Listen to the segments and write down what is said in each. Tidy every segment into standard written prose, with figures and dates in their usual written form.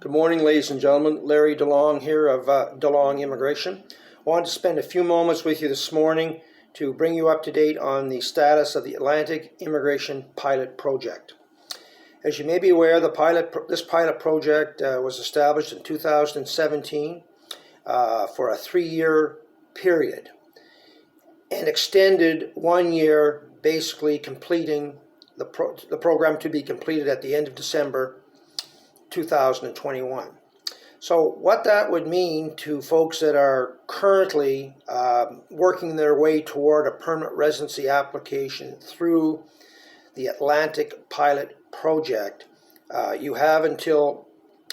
Good morning, ladies and gentlemen. Larry DeLong here of DeLong Immigration. I wanted to spend a few moments with you this morning to bring you up to date on the status of the Atlantic Immigration Pilot Project. As you may be aware, this pilot project was established in 2017 for a 3-year period and extended 1 year, basically completing the program to be completed at the end of December 2021. So what that would mean to folks that are currently working their way toward a permanent residency application through the Atlantic Pilot Project, you have until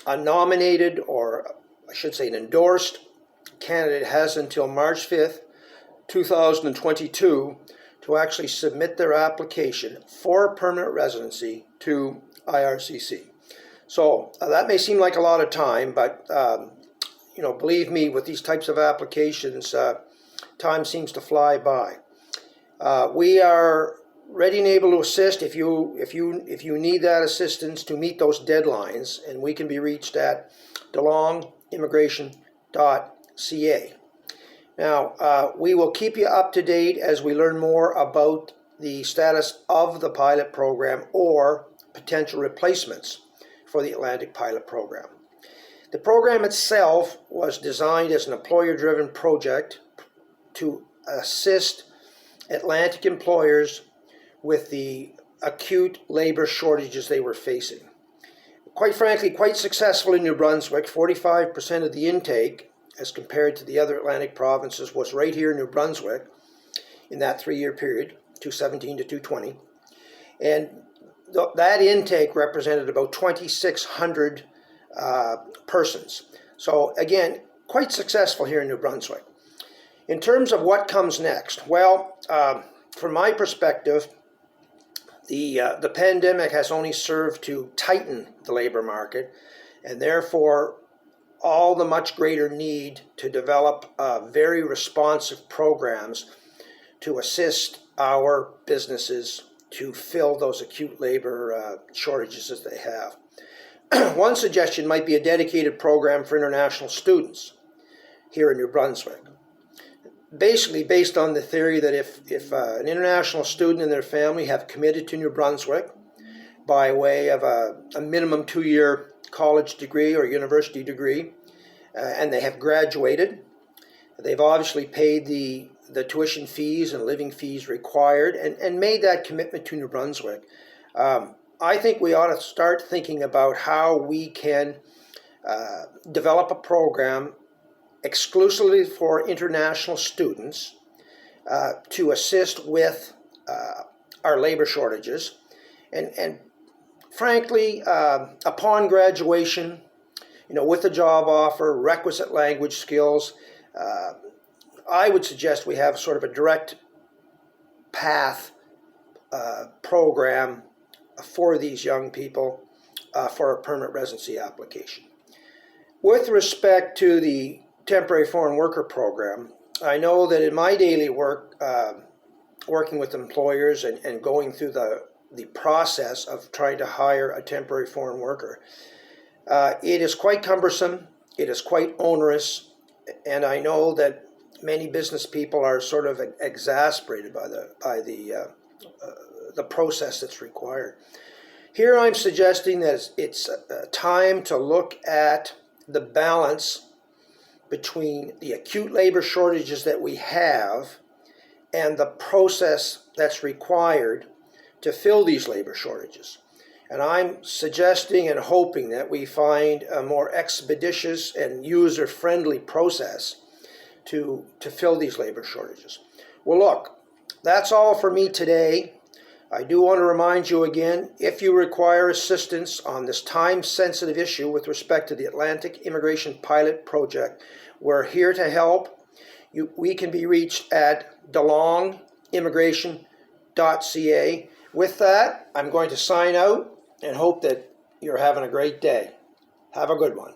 a nominated, or I should say an endorsed candidate has until March 5th, 2022 to actually submit their application for permanent residency to IRCC. So that may seem like a lot of time, but believe me, with these types of applications, time seems to fly by. We are ready and able to assist if you need that assistance to meet those deadlines, and we can be reached at delongimmigration.ca. Now, we will keep you up to date as we learn more about the status of the pilot program or potential replacements for the Atlantic Pilot Program. The program itself was designed as an employer-driven project to assist Atlantic employers with the acute labor shortages they were facing. Quite frankly, quite successful in New Brunswick. 45% of the intake, as compared to the other Atlantic provinces, was right here in New Brunswick in that 3-year period, 2017 to 2020. And that intake represented about 2,600 persons. So again, quite successful here in New Brunswick. In terms of what comes next, well, from my perspective, the pandemic has only served to tighten the labor market, and therefore all the much greater need to develop very responsive programs to assist our businesses to fill those acute labor shortages that they have. One suggestion might be a dedicated program for international students here in New Brunswick. Basically based on the theory that if an international student and their family have committed to New Brunswick by way of a minimum 2-year college degree or university degree, and they have graduated, they've obviously paid the tuition fees and living fees required and made that commitment to New Brunswick. I think we ought to start thinking about how we can develop a program exclusively for international students to assist with our labor shortages. And frankly, upon graduation, with a job offer, requisite language skills, I would suggest we have sort of a direct path program for these young people for a permanent residency application. With respect to the temporary foreign worker program, I know that in my daily work, working with employers and going through the process of trying to hire a temporary foreign worker, it is quite cumbersome, it is quite onerous, and I know that many business people are sort of exasperated by the process that's required. Here I'm suggesting that it's time to look at the balance between the acute labor shortages that we have and the process that's required to fill these labor shortages. And I'm suggesting and hoping that we find a more expeditious and user-friendly process to fill these labor shortages. Well, look, that's all for me today. I do want to remind you again, if you require assistance on this time-sensitive issue with respect to the Atlantic Immigration Pilot Project, we're here to help. We can be reached at delongimmigration.ca. With that, I'm going to sign out and hope that you're having a great day. Have a good one.